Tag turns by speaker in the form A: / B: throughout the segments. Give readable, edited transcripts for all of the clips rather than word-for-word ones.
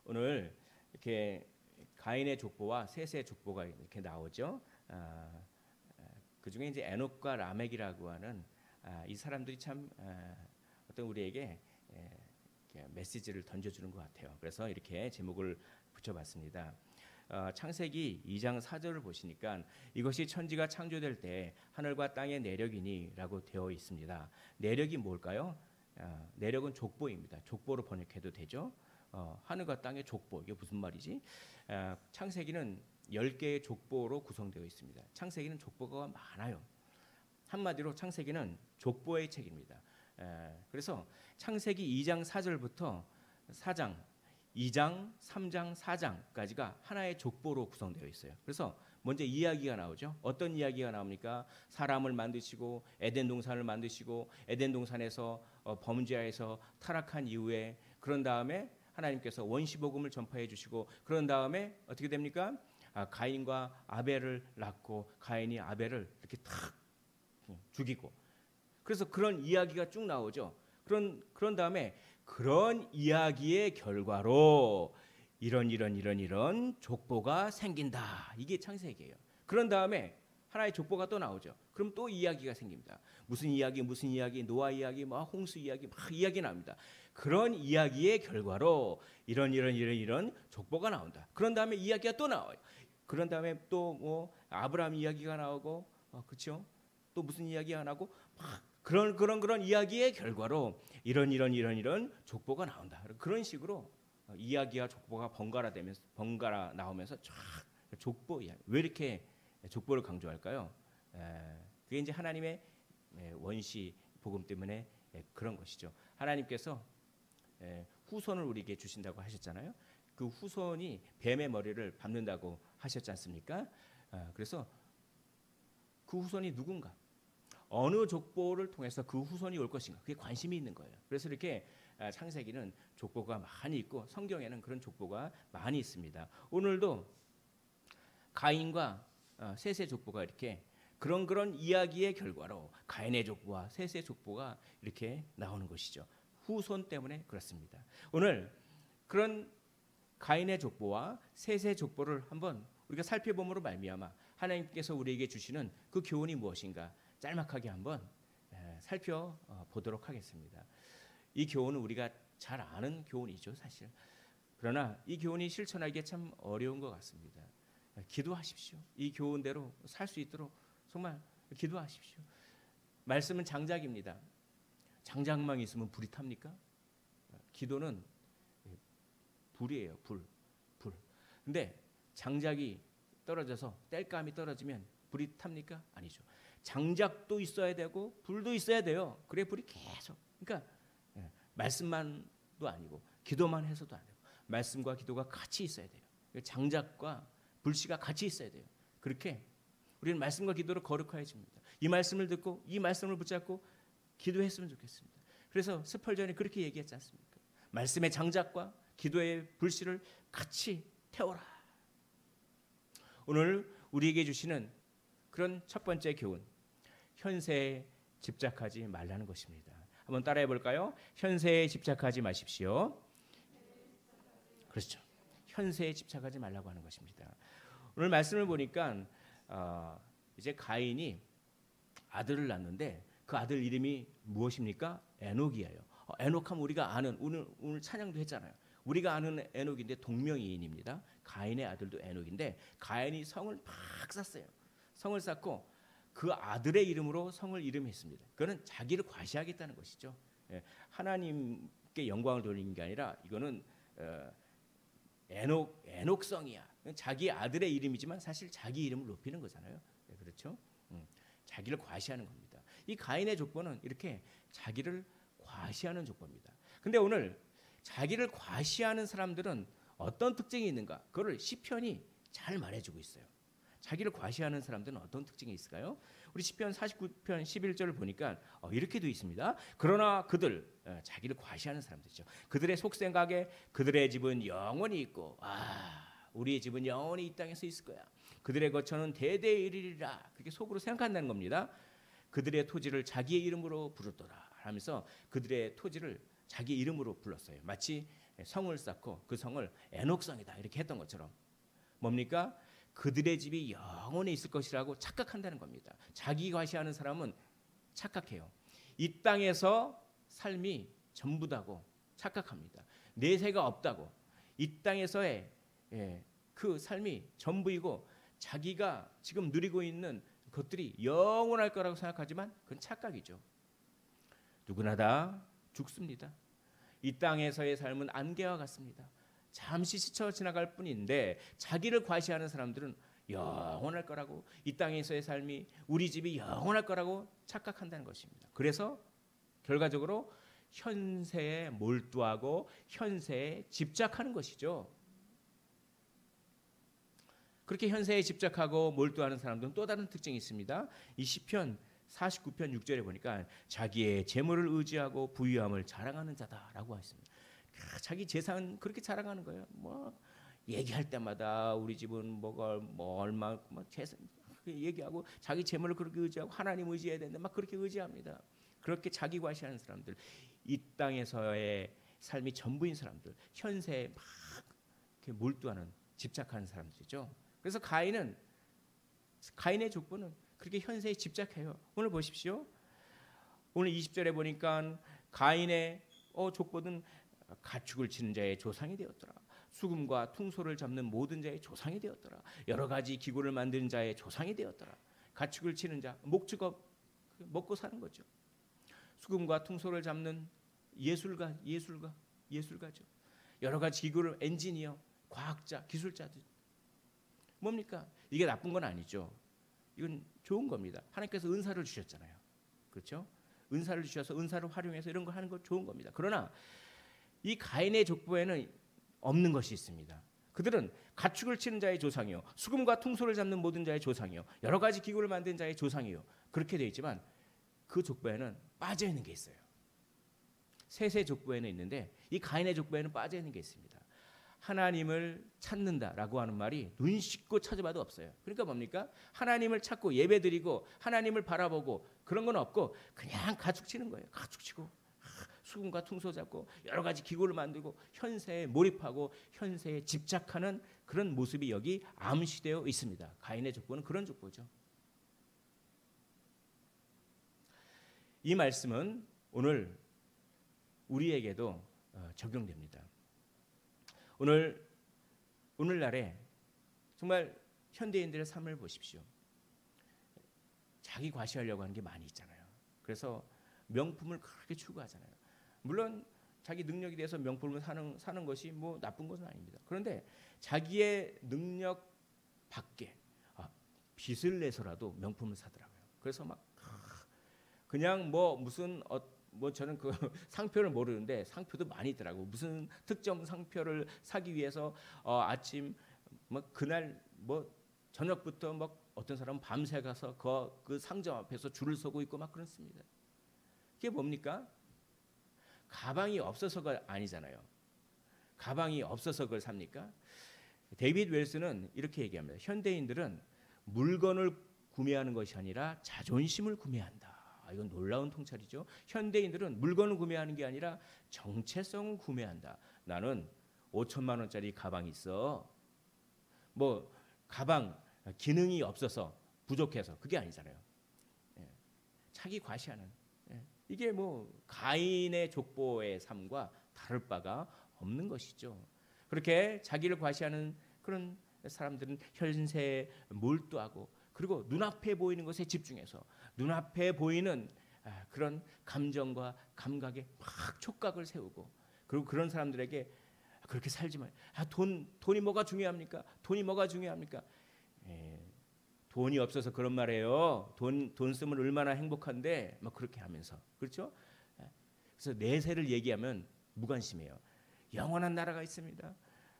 A: 오늘 이렇게 가인의 족보와 셋의 족보가 이렇게 나오죠. 그 중에 이제 에녹과 라멕이라고 하는 이 사람들이 참 어떤 우리에게 메시지를 던져주는 것 같아요. 그래서 이렇게 제목을 붙여봤습니다. 창세기 2장 4절을 보시니까 이것이 천지가 창조될 때 하늘과 땅의 내력이니라고 되어 있습니다. 내력이 뭘까요? 내력은 족보입니다. 족보로 번역해도 되죠. 하늘과 땅의 족보, 이게 무슨 말이지? 창세기는 10개의 족보로 구성되어 있습니다. 창세기는 족보가 많아요. 한마디로 창세기는 족보의 책입니다. 그래서 창세기 2장 4절부터 4장, 2장, 3장, 4장까지가 하나의 족보로 구성되어 있어요. 그래서 먼저 이야기가 나오죠. 어떤 이야기가 나옵니까? 사람을 만드시고 에덴 동산을 만드시고 에덴 동산에서 범죄하여서 타락한 이후에 그런 다음에 하나님께서 원시복음을 전파해 주시고 그런 다음에 어떻게 됩니까? 가인과 아벨을 낳고 가인이 아벨을 이렇게 탁 죽이고 그래서 그런 이야기가 쭉 나오죠. 그런 다음에 그런 이야기의 결과로 이런 족보가 생긴다. 이게 창세기예요. 그런 다음에 하나의 족보가 또 나오죠. 그럼 또 이야기가 생깁니다. 무슨 이야기, 노아 이야기, 홍수 이야기, 막 이야기 나옵니다. 그런 이야기의 결과로 이런 족보가 나온다. 그런 다음에 이야기가 또 나와요. 그런 다음에 또 뭐 아브라함 이야기가 나오고, 그렇죠? 또 무슨 이야기가 나오고, 막 그런 이야기의 결과로 이런 족보가 나온다. 그런 식으로 이야기와 족보가 번갈아 나오면서 쫙 족보 이야기. 왜 이렇게 족보를 강조할까요? 그게 이제 하나님의 원시 복음 때문에 그런 것이죠. 하나님께서 후손을 우리에게 주신다고 하셨잖아요. 그 후손이 뱀의 머리를 밟는다고 하셨지 않습니까? 그래서 그 후손이 누군가, 어느 족보를 통해서 그 후손이 올 것인가, 그게 관심이 있는 거예요. 그래서 이렇게 창세기는 족보가 많이 있고 성경에는 그런 족보가 많이 있습니다. 오늘도 가인과 셋의 족보가 이렇게 그런 이야기의 결과로 가인의 족보와 셋의 족보가 이렇게 나오는 것이죠. 후손 때문에 그렇습니다. 오늘 그런 가인의 족보와 셋의 족보를 한번 우리가 살펴봄으로 말미암아 하나님께서 우리에게 주시는 그 교훈이 무엇인가 짤막하게 한번 살펴보도록 하겠습니다. 이 교훈은 우리가 잘 아는 교훈이죠, 사실. 그러나 이 교훈이 실천하기가 참 어려운 것 같습니다. 기도하십시오. 이 교훈대로 살 수 있도록 정말 기도하십시오. 말씀은 장작입니다. 장작만 있으면 불이 탑니까? 기도는 불이에요. 불. 근데 장작이 떨어져서 땔감이 떨어지면 불이 탑니까? 아니죠. 장작도 있어야 되고 불도 있어야 돼요. 그래 불이 계속. 그러니까 말씀만도 아니고 기도만 해서도 안 되고 말씀과 기도가 같이 있어야 돼요. 장작과 불씨가 같이 있어야 돼요. 그렇게 우리는 말씀과 기도로 거룩해집니다. 이 말씀을 듣고 이 말씀을 붙잡고 기도했으면 좋겠습니다. 그래서 스펄전이 그렇게 얘기했지 않습니까? 말씀의 장작과 기도의 불씨를 같이 태워라. 오늘 우리에게 주시는 그런 첫 번째 교훈, 현세에 집착하지 말라는 것입니다. 한번 따라해 볼까요? 현세에 집착하지 마십시오. 그렇죠. 현세에 집착하지 말라고 하는 것입니다. 오늘 말씀을 보니까 이제 가인이 아들을 낳는데 그 아들 이름이 무엇입니까? 에녹이에요. 에녹하면 우리가 아는 오늘 찬양도 했잖아요. 우리가 아는 에녹인데 동명이인입니다. 가인의 아들도 에녹인데 가인이 성을 막 쌓았어요. 성을 쌓고 그 아들의 이름으로 성을 이름했습니다. 그거는 자기를 과시하겠다는 것이죠. 하나님께 영광을 돌리는 게 아니라 이거는 에녹성이야. 자기 아들의 이름이지만 사실 자기 이름을 높이는 거잖아요. 그렇죠? 자기를 과시하는 겁니다. 이 가인의 족보는 이렇게 자기를 과시하는 족보입니다. 근데 오늘 자기를 과시하는 사람들은 어떤 특징이 있는가? 그걸 시편이 잘 말해주고 있어요. 자기를 과시하는 사람들은 어떤 특징이 있을까요? 우리 시편 49편 11절을 보니까 이렇게 돼 있습니다. 그러나 그들, 자기를 과시하는 사람들이죠. 그들의 속생각에 그들의 집은 영원히 있고 우리의 집은 영원히 이 땅에서 있을 거야. 그들의 거처는 대대에 이르리라. 그렇게 속으로 생각한다는 겁니다. 그들의 토지를 자기의 이름으로 부르더라 하면서 그들의 토지를 자기 이름으로 불렀어요. 마치 성을 쌓고 그 성을 에녹성이다 이렇게 했던 것처럼 뭡니까? 그들의 집이 영원히 있을 것이라고 착각한다는 겁니다. 자기 과시하는 사람은 착각해요. 이 땅에서 삶이 전부다고 착각합니다. 내세가 없다고 이 땅에서의 그 삶이 전부이고 자기가 지금 누리고 있는 것들이 영원할 거라고 생각하지만 그건 착각이죠. 누구나 다 죽습니다. 이 땅에서의 삶은 안개와 같습니다. 잠시 스쳐 지나갈 뿐인데 자기를 과시하는 사람들은 영원할 거라고 이 땅에서의 삶이 우리 집이 영원할 거라고 착각한다는 것입니다. 그래서 결과적으로 현세에 몰두하고 현세에 집착하는 것이죠. 그렇게 현세에 집착하고 몰두하는 사람들은 또 다른 특징이 있습니다. 이 시편 49편 6절에 보니까 자기의 재물을 의지하고 부유함을 자랑하는 자다라고 했습니다. 자기 재산 그렇게 자랑하는 거예요. 뭐 얘기할 때마다 우리 집은 뭐 얼마 뭐 재산 얘기하고 자기 재물을 그렇게 의지하고 하나님 의지해야 되는데 막 그렇게 의지합니다. 그렇게 자기 과시하는 사람들, 이 땅에서의 삶이 전부인 사람들, 현세에 막 이렇게 몰두하는 집착하는 사람들이죠. 그래서 가인의 족보는 그렇게 현세에 집착해요. 오늘 보십시오. 오늘 20절에 보니까 가인의 족보는 가축을 치는 자의 조상이 되었더라. 수금과 퉁소를 잡는 모든 자의 조상이 되었더라. 여러 가지 기구를 만드는 자의 조상이 되었더라. 가축을 치는 자, 목축업 먹고 사는 거죠. 수금과 퉁소를 잡는 예술가죠. 여러 가지 기구를 엔지니어, 과학자, 기술자들. 뭡니까? 이게 나쁜 건 아니죠. 이건 좋은 겁니다. 하나님께서 은사를 주셨잖아요. 그렇죠? 은사를 주셔서 은사를 활용해서 이런 거 하는 거 좋은 겁니다. 그러나 이 가인의 족보에는 없는 것이 있습니다. 그들은 가축을 치는 자의 조상이요, 수금과 퉁소를 잡는 모든 자의 조상이요, 여러 가지 기구를 만든 자의 조상이요. 그렇게 되어 있지만 그 족보에는 빠져 있는 게 있어요. 셋의 족보에는 있는데 이 가인의 족보에는 빠져 있는 게 있습니다. 하나님을 찾는다라고 하는 말이 눈 씻고 찾아봐도 없어요. 그러니까 뭡니까? 하나님을 찾고 예배드리고 하나님을 바라보고 그런 건 없고 그냥 가축 치는 거예요. 가축 치고 수금과 퉁소 잡고 여러 가지 기구를 만들고 현세에 몰입하고 현세에 집착하는 그런 모습이 여기 암시되어 있습니다. 가인의 족보는 그런 족보죠. 이 말씀은 오늘 우리에게도 적용됩니다. 오늘날에 정말 현대인들의 삶을 보십시오. 자기 과시하려고 하는 게 많이 있잖아요. 그래서 명품을 그렇게 추구하잖아요. 물론 자기 능력에 대해서 명품을 사는 것이 뭐 나쁜 것은 아닙니다. 그런데 자기의 능력 밖에 빚을 내서라도 명품을 사더라고요. 그래서 막 그냥 저는 그 상표를 모르는데 상표도 많이 있더라고. 무슨 특정 상표를 사기 위해서 아침 그날 저녁부터 어떤 사람은 밤새 가서 그 상점 앞에서 줄을 서고 있고 막 그렇습니다. 그게 뭡니까? 가방이 없어서가 아니잖아요. 가방이 없어서 그걸 삽니까? 데이비드 웰스는 이렇게 얘기합니다. 현대인들은 물건을 구매하는 것이 아니라 자존심을 구매한다. 이건 놀라운 통찰이죠. 현대인들은 물건을 구매하는 게 아니라 정체성을 구매한다. 나는 5천만 원짜리 가방이 있어. 가방 기능이 없어서 부족해서 그게 아니잖아요. 자기 과시하는 이게 가인의 족보의 삶과 다를 바가 없는 것이죠. 그렇게 자기를 과시하는 그런 사람들은 현세에 몰두하고 그리고 눈앞에 보이는 것에 집중해서 눈앞에 보이는 그런 감정과 감각에 막 촉각을 세우고 그리고 그런 사람들에게 그렇게 살지 마요. 돈이 뭐가 중요합니까? 돈이 뭐가 중요합니까? 돈이 없어서 그런 말이에요. 돈 쓰면 얼마나 행복한데 막 그렇게 하면서 그렇죠? 그래서 내세를 얘기하면 무관심해요. 영원한 나라가 있습니다.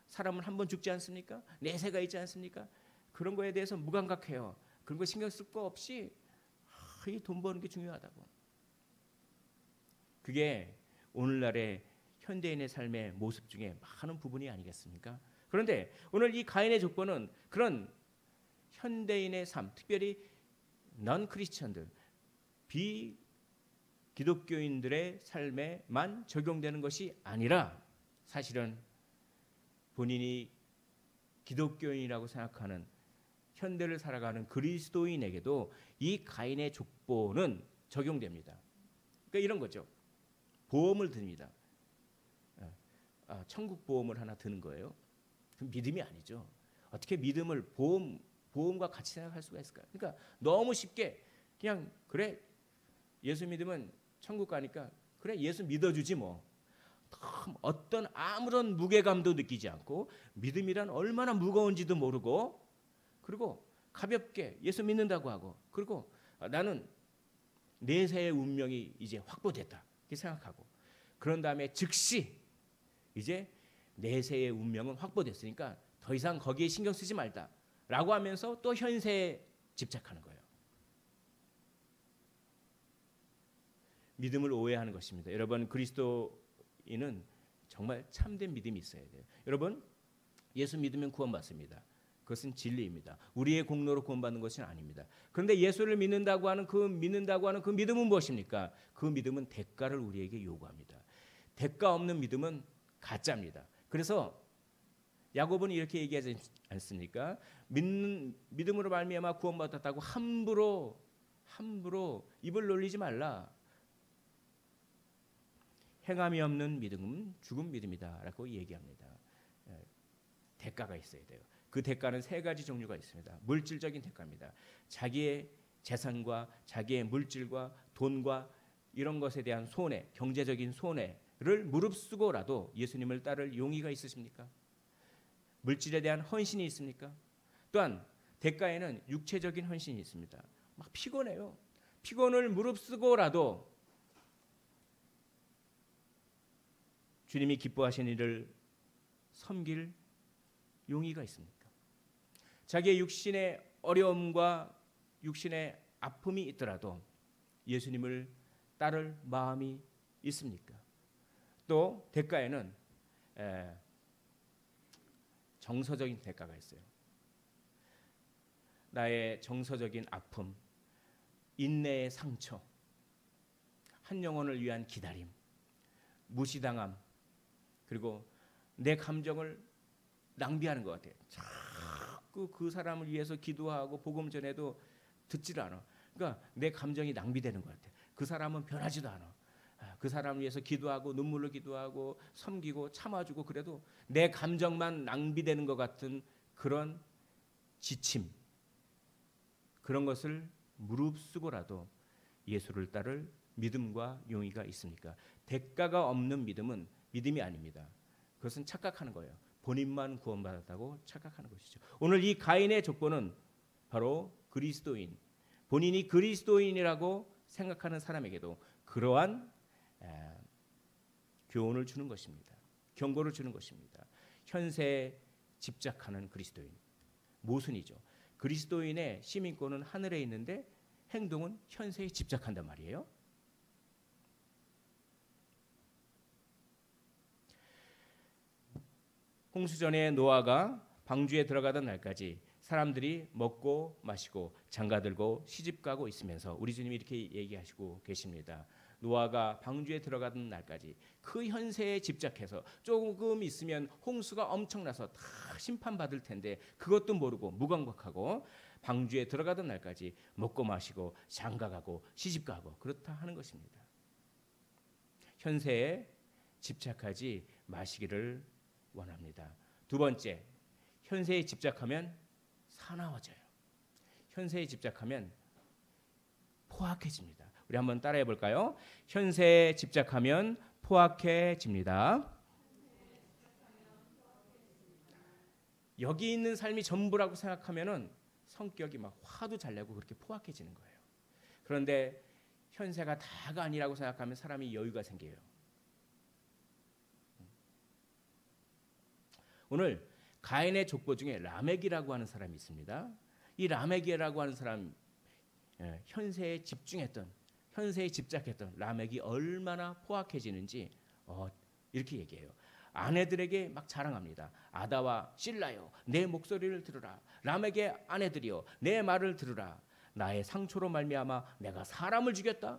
A: 사람은 한 번 죽지 않습니까? 내세가 있지 않습니까? 그런 거에 대해서 무감각해요. 그런 거 신경 쓸 거 없이 이 돈 버는 게 중요하다고. 그게 오늘날의 현대인의 삶의 모습 중에 많은 부분이 아니겠습니까? 그런데 오늘 이 가인의 족보는 그런 현대인의 삶, 특별히 넌 크리스천들, 비기독교인들의 삶에만 적용되는 것이 아니라 사실은 본인이 기독교인이라고 생각하는 현대를 살아가는 그리스도인에게도 이 가인의 족보는 적용됩니다. 그러니까 이런 거죠. 보험을 듭니다. 천국 보험을 하나 드는 거예요. 그 믿음이 아니죠. 어떻게 믿음을 보험과 같이 생각할 수가 있을까요? 그러니까 너무 쉽게 그냥 그래 예수 믿으면 천국 가니까 그래 예수 믿어주지 뭐. 어떤 아무런 무게감도 느끼지 않고 믿음이란 얼마나 무거운지도 모르고 그리고 가볍게 예수 믿는다고 하고 그리고 나는 내세의 운명이 이제 확보됐다 이렇게 생각하고 그런 다음에 즉시 이제 내세의 운명은 확보됐으니까 더 이상 거기에 신경 쓰지 말다라고 하면서 또 현세에 집착하는 거예요. 믿음을 오해하는 것입니다. 여러분 그리스도인은 정말 참된 믿음이 있어야 돼요. 여러분 예수 믿으면 구원받습니다. 그것은 진리입니다. 우리의 공로로 구원받는 것은 아닙니다. 그런데 예수를 믿는다고 하는 그 믿음은 무엇입니까? 그 믿음은 대가를 우리에게 요구합니다. 대가 없는 믿음은 가짜입니다. 그래서 야고보는 이렇게 얘기하지 않습니까? 믿음으로 말미암아 구원받았다고 함부로 입을 놀리지 말라. 행함이 없는 믿음은 죽은 믿음이다라고 얘기합니다. 대가가 있어야 돼요. 그 대가는 세 가지 종류가 있습니다. 물질적인 대가입니다. 자기의 재산과 자기의 물질과 돈과 이런 것에 대한 손해, 경제적인 손해를 무릅쓰고라도 예수님을 따를 용의가 있으십니까? 물질에 대한 헌신이 있습니까? 또한 대가에는 육체적인 헌신이 있습니다. 막 피곤해요. 피곤을 무릅쓰고라도 주님이 기뻐하시는 일을 섬길 용의가 있습니까? 자기의 육신의 어려움과 육신의 아픔이 있더라도 예수님을 따를 마음이 있습니까? 또 대가에는 정서적인 대가가 있어요. 나의 정서적인 아픔, 인내의 상처, 한 영혼을 위한 기다림, 무시당함, 그리고 내 감정을 낭비하는 것 같아요. 자꾸 그 사람을 위해서 기도하고 복음 전해도 듣지를 않아. 그러니까 내 감정이 낭비되는 것 같아요. 그 사람은 변하지도 않아. 그 사람을 위해서 기도하고 눈물로 기도하고 섬기고 참아주고 그래도 내 감정만 낭비되는 것 같은 그런 지침, 그런 것을 무릅쓰고라도 예수를 따를 믿음과 용의가 있습니까? 대가가 없는 믿음은 믿음이 아닙니다. 그것은 착각하는 거예요. 본인만 구원받았다고 착각하는 것이죠. 오늘 이 가인의 족보는 바로 그리스도인, 본인이 그리스도인이라고 생각하는 사람에게도 그러한 교훈을 주는 것입니다. 경고를 주는 것입니다. 현세에 집착하는 그리스도인, 모순이죠. 그리스도인의 시민권은 하늘에 있는데 행동은 현세에 집착한단 말이에요. 홍수전에 노아가 방주에 들어가던 날까지 사람들이 먹고 마시고 장가들고 시집가고 있으면서 우리 주님이 이렇게 얘기하시고 계십니다. 노아가 방주에 들어가던 날까지 그 현세에 집착해서 조금 있으면 홍수가 엄청나서 다 심판받을 텐데 그것도 모르고 무감각하고 방주에 들어가던 날까지 먹고 마시고 장가가고 시집가고 그렇다 하는 것입니다. 현세에 집착하지 마시기를 원합니다. 두 번째, 현세에 집착하면 사나워져요. 현세에 집착하면 포악해집니다. 우리 한번 따라해 볼까요? 현세에 집착하면 포악해집니다. 여기 있는 삶이 전부라고 생각하면은 성격이 막 화도 잘 내고 그렇게 포악해지는 거예요. 그런데 현세가 다가 아니라고 생각하면 사람이 여유가 생겨요. 오늘 가인의 족보 중에 라멕이라고 하는 사람이 있습니다. 이 라멕이라고 하는 사람, 현세에 집중했던, 현세에 집착했던 라멕이 얼마나 포악해지는지 이렇게 얘기해요. 아내들에게 막 자랑합니다. 아다와 실라요, 내 목소리를 들으라. 라멕의 아내들이요, 내 말을 들으라. 나의 상처로 말미암아 내가 사람을 죽였다.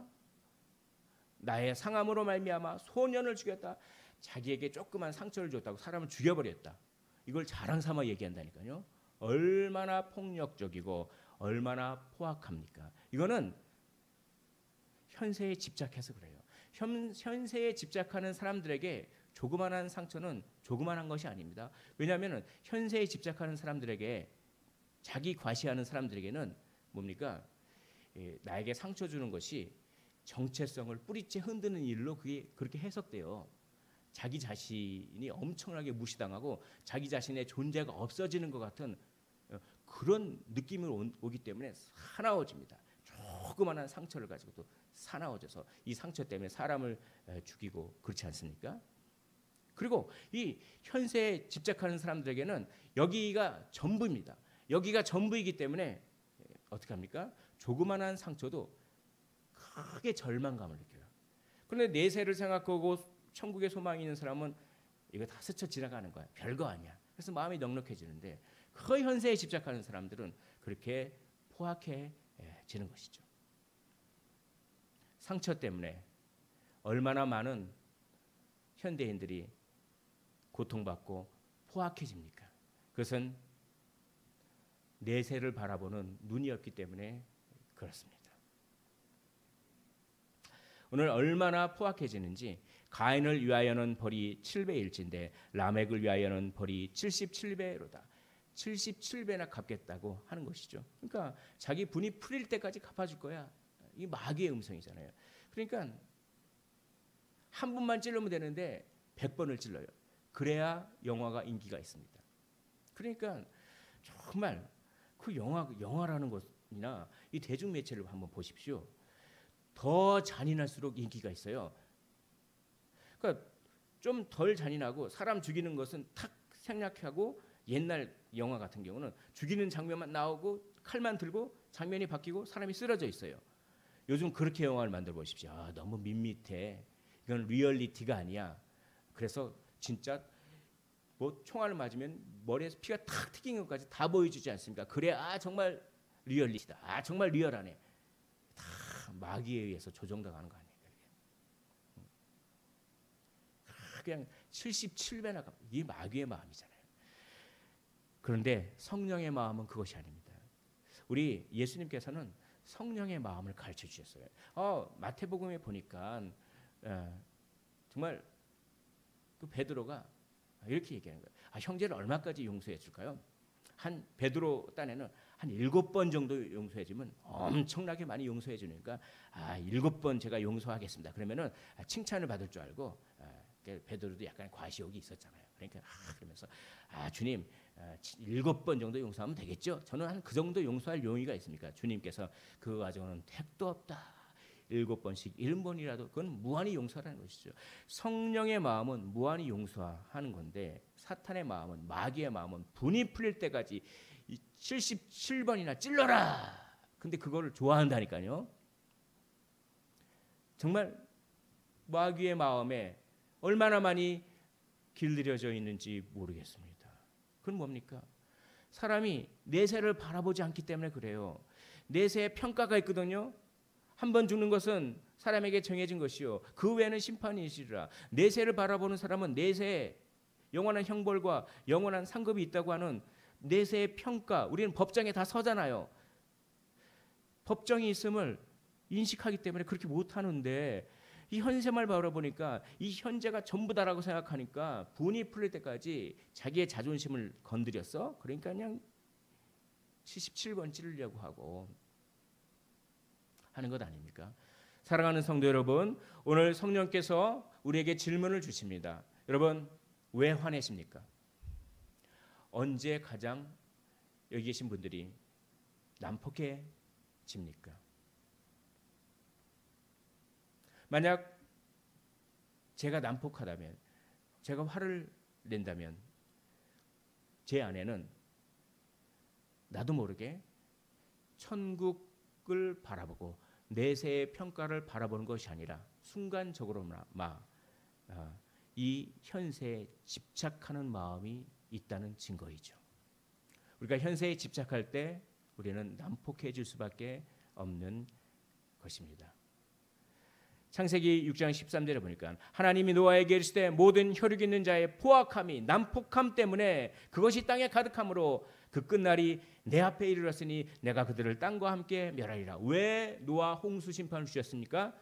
A: 나의 상함으로 말미암아 소년을 죽였다. 자기에게 조그만 상처를 줬다고 사람을 죽여버렸다. 이걸 자랑 삼아 얘기한다니까요. 얼마나 폭력적이고 얼마나 포악합니까? 이거는 현세에 집착해서 그래요. 현세에 집착하는 사람들에게 조그만한 상처는 조그만한 것이 아닙니다. 왜냐하면 현세에 집착하는 사람들에게, 자기 과시하는 사람들에게는 뭡니까? 나에게 상처 주는 것이 정체성을 뿌리째 흔드는 일로 그게 그렇게 해석돼요. 자기 자신이 엄청나게 무시당하고 자기 자신의 존재가 없어지는 것 같은 그런 느낌이 오기 때문에 사나워집니다. 조그만한 상처를 가지고도 사나워져서 이 상처 때문에 사람을 죽이고 그렇지 않습니까? 그리고 이 현세에 집착하는 사람들에게는 여기가 전부입니다. 여기가 전부이기 때문에 어떻게 합니까? 조그만한 상처도 크게 절망감을 느껴요. 그런데 내세를 생각하고 천국의 소망이 있는 사람은 이거 다 스쳐 지나가는 거야. 별거 아니야. 그래서 마음이 넉넉해지는데 그 현세에 집착하는 사람들은 그렇게 포악해지는 것이죠. 상처 때문에 얼마나 많은 현대인들이 고통받고 포악해집니까? 그것은 내세를 바라보는 눈이 없기 때문에 그렇습니다. 오늘 얼마나 포악해지는지, 가인을 위하여는 벌이 7배일진데 라멕을 위하여는 벌이 77배로다. 77배나 갚겠다고 하는 것이죠. 그러니까 자기 분이 풀릴 때까지 갚아줄 거야. 이 마귀의 음성이잖아요. 그러니까 한 번만 찔르면 되는데 100번을 찔러요. 그래야 영화가 인기가 있습니다. 그러니까 정말 그 영화라는 것이나 이 대중매체를 한번 보십시오. 더 잔인할수록 인기가 있어요. 그러니까 좀 덜 잔인하고 사람 죽이는 것은 탁 생략하고, 옛날 영화 같은 경우는 죽이는 장면만 나오고 칼만 들고 장면이 바뀌고 사람이 쓰러져 있어요. 요즘 그렇게 영화를 만들어 보십시오. 너무 밋밋해. 이건 리얼리티가 아니야. 그래서 진짜 뭐 총알을 맞으면 머리에서 피가 탁 튀긴 것까지 다 보여주지 않습니까? 그래, 정말 리얼리티다. 정말 리얼하네. 다 마귀에 의해서 조정당하는 거 아니에요. 그냥 77배나 이게 마귀의 마음이잖아요. 그런데 성령의 마음은 그것이 아닙니다. 우리 예수님께서는 성령의 마음을 가르쳐 주셨어요. 마태복음에 보니까 정말 그 베드로가 이렇게 얘기하는 거예요. 형제를 얼마까지 용서해 줄까요? 한 베드로 딴에는 한 7번 정도 용서해 주면 엄청나게 많이 용서해 주니까 7번 제가 용서하겠습니다. 그러면은 칭찬을 받을 줄 알고, 베드로도 약간 과시욕이 있었잖아요. 그러니까 그러면서 주님 7번 정도 용서하면 되겠죠? 저는 한 그 정도 용서할 용의가 있습니까? 주님께서 그 과정은 택도 없다. 7번씩 1번이라도 그건 무한히 용서하라는 것이죠. 성령의 마음은 무한히 용서하는 건데, 사탄의 마음은, 마귀의 마음은 분이 풀릴 때까지 77번이나 찔러라. 근데 그거를 좋아한다니까요. 정말 마귀의 마음에 얼마나 많이 길들여져 있는지 모르겠습니다. 그건 뭡니까? 사람이 내세를 바라보지 않기 때문에 그래요. 내세에 평가가 있거든요. 한 번 죽는 것은 사람에게 정해진 것이요, 그 외에는 심판이 있으리라. 내세를 바라보는 사람은 내세에 영원한 형벌과 영원한 상급이 있다고 하는 내세의 평가, 우리는 법정에 다 서잖아요. 법정이 있음을 인식하기 때문에 그렇게 못하는데, 이 현세만 바라보니까 이 현재가 전부다라고 생각하니까 분이 풀릴 때까지 자기의 자존심을 건드렸어. 그러니까 그냥 77번 찌르려고 하고 하는 것 아닙니까? 사랑하는 성도 여러분, 오늘 성령께서 우리에게 질문을 주십니다. 여러분, 왜 화내십니까? 언제 가장 여기 계신 분들이 난폭해집니까? 만약 제가 난폭하다면, 제가 화를 낸다면 제 안에는 나도 모르게 천국을 바라보고 내세의 평가를 바라보는 것이 아니라 순간적으로나마 이 현세에 집착하는 마음이 있다는 증거이죠. 우리가 현세에 집착할 때 우리는 난폭해질 수밖에 없는 것입니다. 창세기 6장 13절에 보니까 하나님이 노아에게 이르시되 모든 혈육 있는 자의 포악함이 난폭함 때문에 그것이 땅에 가득함으로 그 끝날이 내 앞에 이르렀으니 내가 그들을 땅과 함께 멸하리라. 왜 노아 홍수 심판을 주셨습니까?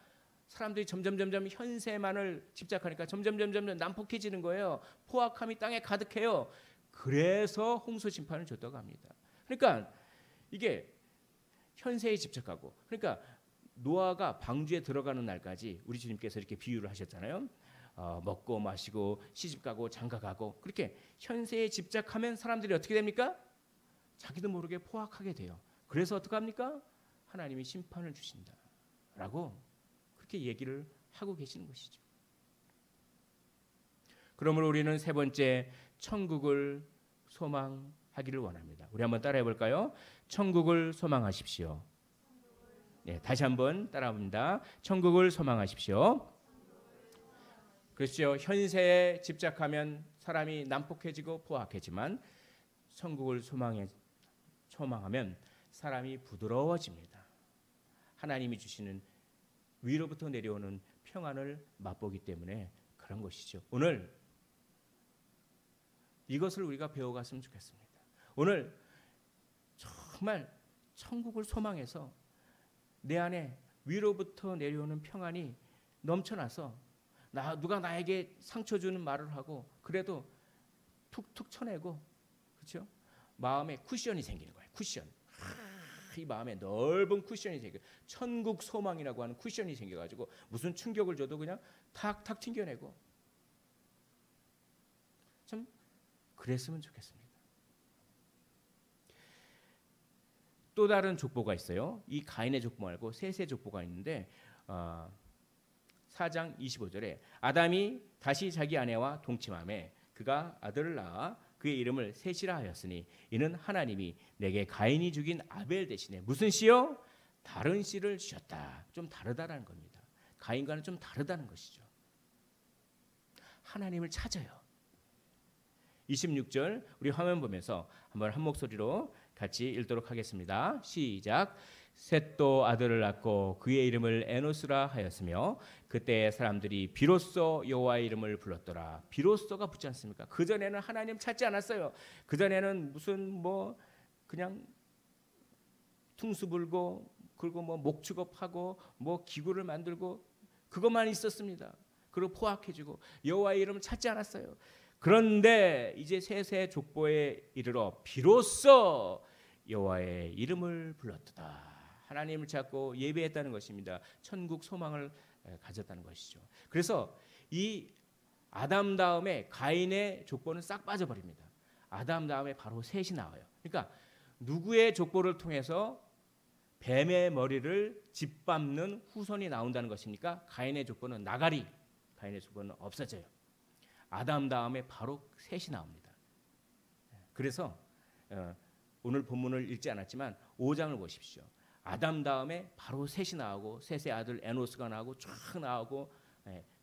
A: 사람들이 점점 현세만을 집착하니까 점점 난폭해지는 거예요. 포악함이 땅에 가득해요. 그래서 홍수 심판을 줬다고 합니다. 그러니까 이게 현세에 집착하고, 그러니까 노아가 방주에 들어가는 날까지 우리 주님께서 이렇게 비유를 하셨잖아요. 먹고 마시고 시집가고 장가가고 그렇게 현세에 집착하면 사람들이 어떻게 됩니까? 자기도 모르게 포악하게 돼요. 그래서 어떻게 합니까? 하나님이 심판을 주신다라고 그렇게 얘기를 하고 계시는 것이죠. 그러므로 우리는 세 번째, 천국을 소망하기를 원합니다. 우리 한번 따라해 볼까요? 천국을 소망하십시오. 네, 다시 한번 따라합니다. 천국을 소망하십시오. 그렇죠. 현세에 집착하면 사람이 난폭해지고 포악해지만 천국을 소망하면 사람이 부드러워집니다. 하나님이 주시는 위로부터 내려오는 평안을 맛보기 때문에 그런 것이죠. 오늘 이것을 우리가 배워갔으면 좋겠습니다. 오늘 정말 천국을 소망해서 내 안에 위로부터 내려오는 평안이 넘쳐나서 누가 나에게 상처 주는 말을 하고 그래도 툭툭 쳐내고, 그렇죠? 마음에 쿠션이 생기는 거예요. 쿠션. 이 마음에 넓은 쿠션이 생겨. 천국 소망이라고 하는 쿠션이 생겨가지고 무슨 충격을 줘도 그냥 탁탁 튕겨내고. 참 그랬으면 좋겠습니다. 또 다른 족보가 있어요. 이 가인의 족보 말고 셋의 족보가 있는데 4장 25절에 아담이 다시 자기 아내와 동침하매 그가 아들을 낳아 그의 이름을 셋이라 하였으니 이는 하나님이 내게 가인이 죽인 아벨 대신에 무슨 씨요? 다른 씨를 주셨다. 좀 다르다라는 겁니다. 가인과는 좀 다르다는 것이죠. 하나님을 찾아요. 26절 우리 화면 보면서 한번 한 목소리로 같이 읽도록 하겠습니다. 시작. 셋도 아들을 낳고 그의 이름을 에노스라 하였으며 그때 사람들이 비로소 여호와의 이름을 불렀더라. 비로소가 붙지 않습니까? 그 전에는 하나님 찾지 않았어요. 그 전에는 무슨 그냥 퉁수 불고 그리고 목축업하고 기구를 만들고 그것만 있었습니다. 그리고 포악해지고 여호와의 이름을 찾지 않았어요. 그런데 이제 셋의 족보에 이르러 비로소 여호와의 이름을 불렀도다. 하나님을 찾고 예배했다는 것입니다. 천국 소망을 가졌다는 것이죠. 그래서 이 아담 다음에 가인의 족보는 싹 빠져버립니다. 아담 다음에 바로 셋이 나와요. 그러니까 누구의 족보를 통해서 뱀의 머리를 짓밟는 후손이 나온다는 것입니까? 가인의 족보는 나가리, 가인의 족보는 없어져요. 아담 다음에 바로 셋이 나옵니다. 그래서 오늘 본문을 읽지 않았지만 5장을 보십시오. 아담 다음에 바로 셋이 나오고 셋의 아들 에노스가 나오고 쫙 나오고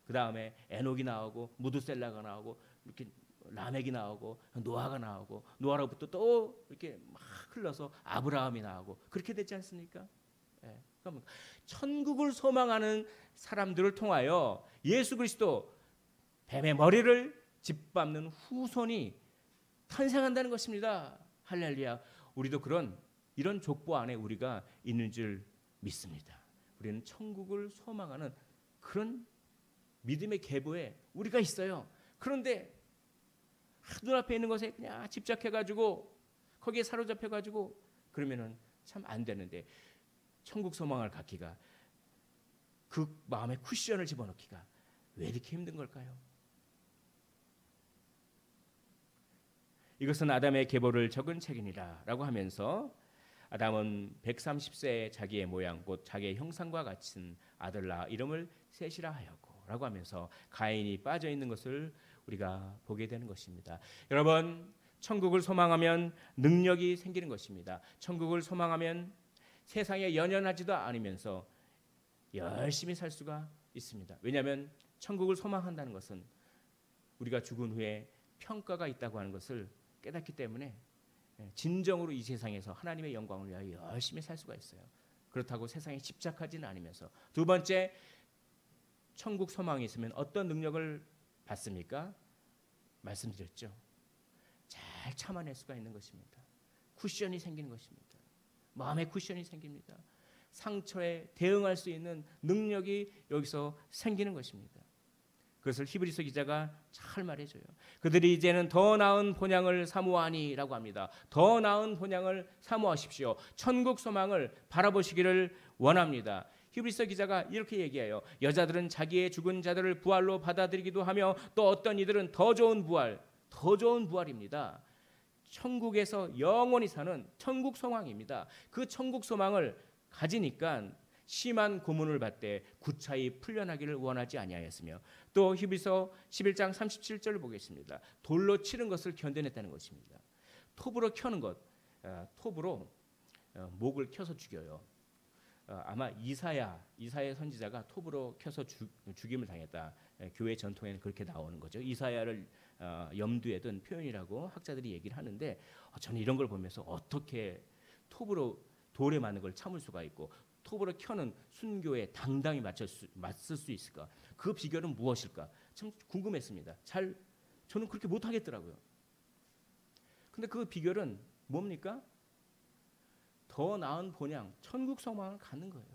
A: 그 다음에 에녹이 나오고 무드셀라가 나오고 이렇게 라멕이 나오고 노아가 나오고 노아로부터 또 이렇게 막 흘러서 아브라함이 나오고 그렇게 됐지 않습니까? 그러면 천국을 소망하는 사람들을 통하여 예수 그리스도 뱀의 머리를 짓밟는 후손이 탄생한다는 것입니다. 할렐루야. 우리도 이런 족보 안에 우리가 있는 줄 믿습니다. 우리는 천국을 소망하는 그런 믿음의 계보에 우리가 있어요. 그런데 눈앞에 있는 것에 그냥 집착해가지고 거기에 사로잡혀가지고 그러면은 참 안 되는데 천국 소망을 갖기가 그 마음에 쿠션을 집어넣기가 왜 이렇게 힘든 걸까요? 이것은 아담의 계보를 적은 책이니라 라고 하면서 아담은 130세에 자기의 모양 곧 자기의 형상과 같은 아들 낳아 이름을 셋이라 하였고 라고 하면서 가인이 빠져 있는 것을 우리가 보게 되는 것입니다. 여러분, 천국을 소망하면 능력이 생기는 것입니다. 천국을 소망하면 세상에 연연하지도 않으면서 열심히 살 수가 있습니다. 왜냐하면 천국을 소망한다는 것은 우리가 죽은 후에 평가가 있다고 하는 것을 깨닫기 때문에 진정으로 이 세상에서 하나님의 영광을 위하여 열심히 살 수가 있어요. 그렇다고 세상에 집착하지는 않으면서 두 번째, 천국 소망이 있으면 어떤 능력을 받습니까? 말씀드렸죠. 잘 참아낼 수가 있는 것입니다. 쿠션이 생기는 것입니다. 마음의 쿠션이 생깁니다. 상처에 대응할 수 있는 능력이 여기서 생기는 것입니다. 그것을 히브리서 기자가 잘 말해줘요. 그들이 이제는 더 나은 본향을 사모하니라고 합니다. 더 나은 본향을 사모하십시오. 천국 소망을 바라보시기를 원합니다. 히브리서 기자가 이렇게 얘기해요. 여자들은 자기의 죽은 자들을 부활로 받아들이기도 하며 또 어떤 이들은 더 좋은 부활입니다. 천국에서 영원히 사는 천국 소망입니다. 그 천국 소망을 가지니까 심한 고문을 받되 구차히 풀려나기를 원하지 아니하였으며 또 히브리서 11장 37절을 보겠습니다. 돌로 치는 것을 견뎌냈다는 것입니다. 톱으로 켜는 것, 톱으로 목을 켜서 죽여요. 아마 이사야 선지자가 톱으로 켜서 죽임을 당했다. 교회 전통에는 그렇게 나오는 거죠. 이사야를 염두에 둔 표현이라고 학자들이 얘기를 하는데 저는 이런 걸 보면서 어떻게 톱으로 돌에 맞는 걸 참을 수가 있고 톱으로 켜는 순교에 당당히 맞설 수 있을까? 그 비결은 무엇일까? 참 궁금했습니다. 저는 그렇게 못하겠더라고요. 근데 그 비결은 뭡니까? 더 나은 본향, 천국 소망을 갖는 거예요.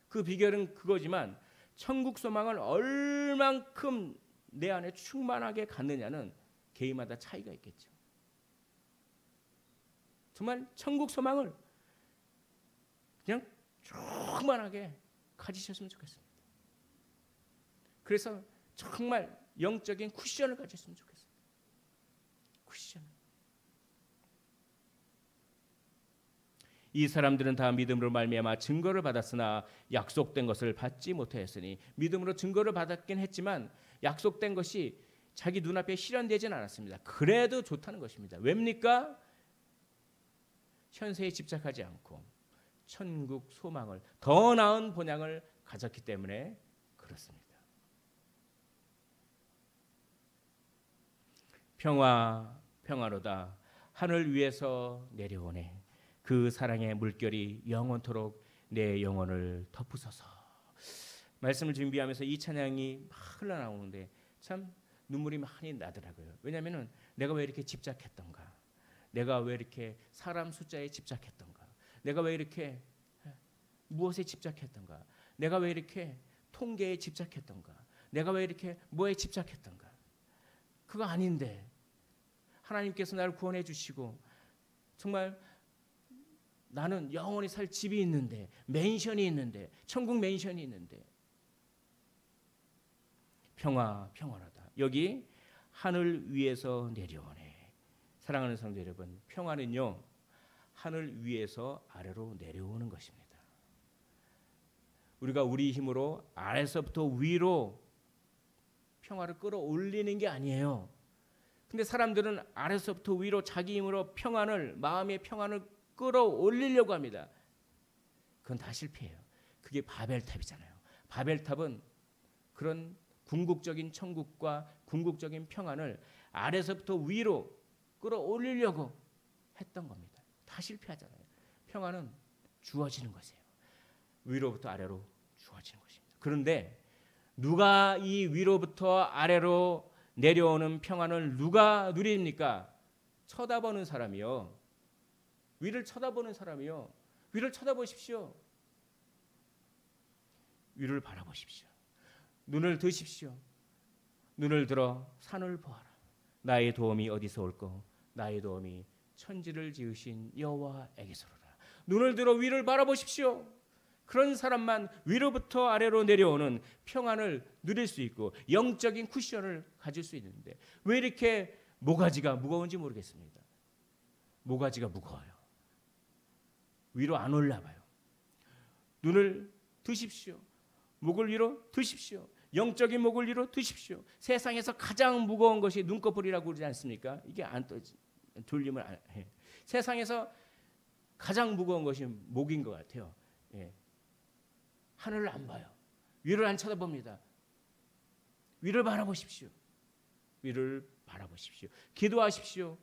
A: 그 비결은 그거지만 천국 소망을 얼만큼 내 안에 충만하게 갖느냐는 개인마다 차이가 있겠죠. 정말 천국 소망을 그냥 충만하게 가지셨으면 좋겠습니다. 그래서 정말 영적인 쿠션을 가졌으면 좋겠습니다. 쿠션. 이 사람들은 다 믿음으로 말미암아 증거를 받았으나 약속된 것을 받지 못하였으니 믿음으로 증거를 받았긴 했지만 약속된 것이 자기 눈앞에 실현되지는 않았습니다. 그래도 좋다는 것입니다. 왜입니까? 현세에 집착하지 않고 천국 소망을 더 나은 본향을 가졌기 때문에 그렇습니다. 평화로다 하늘 위에서 내려오네. 그 사랑의 물결이 영원토록 내 영혼을 덮으소서. 말씀을 준비하면서 이 찬양이 막 흘러나오는데 참 눈물이 많이 나더라고요. 왜냐하면 내가 왜 이렇게 집착했던가, 내가 왜 이렇게 사람 숫자에 집착했던가, 내가 왜 이렇게 무엇에 집착했던가, 내가 왜 이렇게 통계에 집착했던가, 내가 왜 이렇게 뭐에 집착했던가. 그거 아닌데 하나님께서 나를 구원해 주시고 정말 나는 영원히 살 집이 있는데, 맨션이 있는데, 천국 맨션이 있는데 평안하다. 여기 하늘 위에서 내려오네. 사랑하는 성도 여러분, 평화는요 하늘 위에서 아래로 내려오는 것입니다. 우리가 우리 힘으로 아래서부터 위로 평화를 끌어올리는 게 아니에요. 근데 사람들은 아래서부터 위로 자기 힘으로 마음의 평안을 끌어올리려고 합니다. 그건 다 실패해요. 그게 바벨탑이잖아요. 바벨탑은 그런 궁극적인 천국과 궁극적인 평안을 아래서부터 위로 끌어올리려고 했던 겁니다. 다 실패하잖아요. 평안은 주어지는 것이에요. 위로부터 아래로 주어지는 것입니다. 그런데 누가 이 위로부터 아래로 내려오는 평안을 누가 누립니까? 쳐다보는 사람이요. 위를 쳐다보는 사람이요. 위를 쳐다보십시오. 위를 바라보십시오. 눈을 드십시오. 눈을 들어 산을 보아라. 나의 도움이 어디서 올꼬? 나의 도움이 천지를 지으신 여호와에게서로라. 눈을 들어 위를 바라보십시오. 그런 사람만 위로부터 아래로 내려오는 평안을 누릴 수 있고 영적인 쿠션을 가질 수 있는데 왜 이렇게 모가지가 무거운지 모르겠습니다. 모가지가 무거워요. 위로 안 올라가요. 눈을 드십시오. 목을 위로 드십시오. 영적인 목을 위로 드십시오. 세상에서 가장 무거운 것이 눈꺼풀이라고 그러지 않습니까? 이게 안 돌리면 안 해. 세상에서 가장 무거운 것이 목인 것 같아요. 예. 하늘을 안 봐요. 위를 안 쳐다봅니다. 위를 바라보십시오. 위를 바라보십시오. 기도하십시오.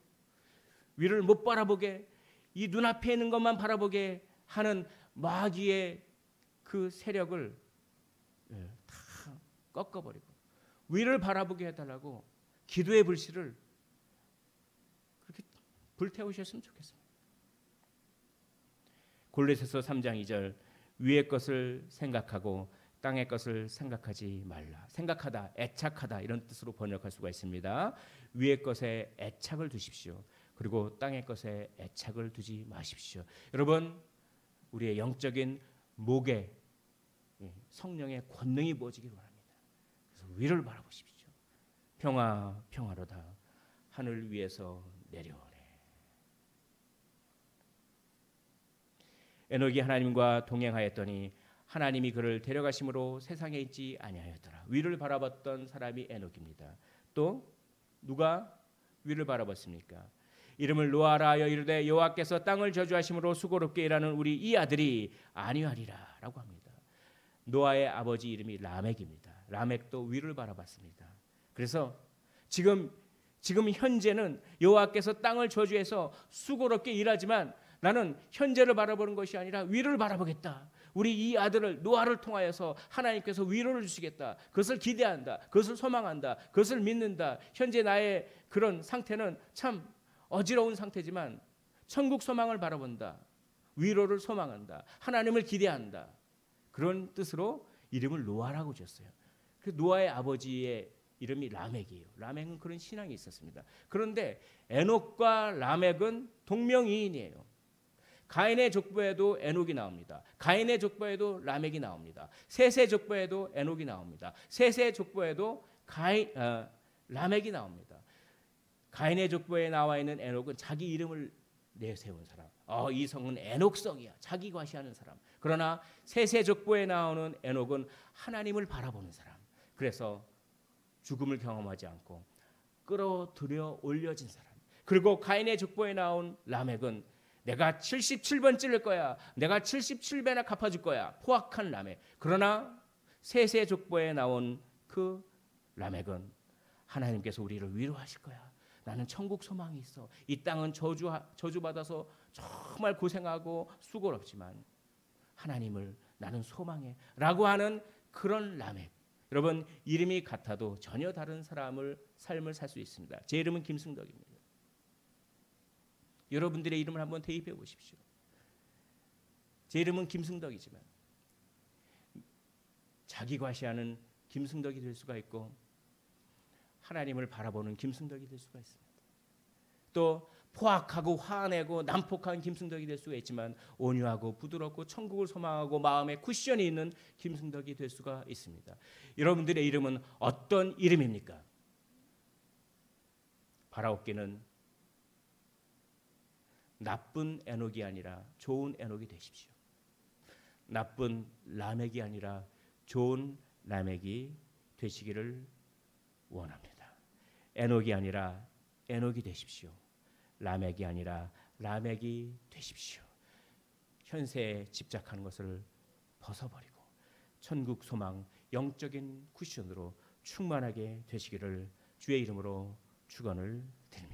A: 위를 못 바라보게, 이 눈앞에 있는 것만 바라보게 하는 마귀의 그 세력을 다 꺾어버리고 위를 바라보게 해달라고 기도의 불씨를 그렇게 불태우셨으면 좋겠습니다. 골로새서 3장 2절 위의 것을 생각하고 땅의 것을 생각하지 말라. 생각하다, 애착하다 이런 뜻으로 번역할 수가 있습니다. 위의 것에 애착을 두십시오. 그리고 땅의 것에 애착을 두지 마십시오. 여러분, 우리의 영적인 목에 성령의 권능이 부어지기를 원합니다. 그래서 위를 바라보십시오. 평화, 평화로다. 하늘 위에서 내려오네. 에녹이 하나님과 동행하였더니 하나님이 그를 데려가심으로 세상에 있지 아니하였더라. 위를 바라봤던 사람이 에녹입니다. 또 누가 위를 바라봤습니까? 이름을 노아라 하여 이르되 여호와께서 땅을 저주하심으로 수고롭게 일하는 우리 이 아들이 아니하리라 라고 합니다. 노아의 아버지 이름이 라멕입니다. 라멕도 위를 바라봤습니다. 그래서 지금 현재는 여호와께서 땅을 저주해서 수고롭게 일하지만 나는 현재를 바라보는 것이 아니라 위를 바라보겠다. 우리 이 아들을 노아를 통하여서 하나님께서 위로를 주시겠다. 그것을 기대한다. 그것을 소망한다. 그것을 믿는다. 현재 나의 그런 상태는 참 어지러운 상태지만 천국 소망을 바라본다. 위로를 소망한다. 하나님을 기대한다. 그런 뜻으로 이름을 노아라고 줬어요. 그 노아의 아버지의 이름이 라멕이에요. 라멕은 그런 신앙이 있었습니다. 그런데 에녹과 라멕은 동명이인이에요. 가인의 족보에도 에녹이 나옵니다. 가인의 족보에도 라멕이 나옵니다. 셋의 족보에도 에녹이 나옵니다. 셋의 족보에도 라멕이 나옵니다. 가인의 족보에 나와 있는 에녹은 자기 이름을 내세운 사람. 이 성은 에녹성이야. 자기 과시하는 사람. 그러나 셋의 족보에 나오는 에녹은 하나님을 바라보는 사람. 그래서 죽음을 경험하지 않고 끌어들여 올려진 사람. 그리고 가인의 족보에 나온 라멕은 내가 77번 찔릴 거야. 내가 77배나 갚아줄 거야. 포악한 라멕. 그러나 셋의 족보에 나온 그 라멕은 하나님께서 우리를 위로하실 거야. 나는 천국 소망이 있어. 이 땅은 저주받아서 정말 고생하고 수고롭지만 하나님을 나는 소망해 라고 하는 그런 라멕. 여러분, 이름이 같아도 전혀 다른 삶을 살 수 있습니다. 제 이름은 김승덕입니다. 여러분들의 이름을 한번 대입해 보십시오. 제 이름은 김승덕이지만 자기 과시하는 김승덕이 될 수가 있고 하나님을 바라보는 김승덕이 될 수가 있습니다. 또 포악하고 화내고 난폭한 김승덕이 될 수가 있지만 온유하고 부드럽고 천국을 소망하고 마음에 쿠션이 있는 김승덕이 될 수가 있습니다. 여러분들의 이름은 어떤 이름입니까? 바라옵기는 나쁜 에녹이 아니라 좋은 에녹이 되십시오. 나쁜 라멕이 아니라 좋은 라멕이 되시기를 원합니다. 에녹이 아니라 에녹이 되십시오. 라멕이 아니라 라멕이 되십시오. 현세에 집착하는 것을 벗어버리고 천국 소망, 영적인 쿠션으로 충만하게 되시기를 주의 이름으로 축원을 드립니다.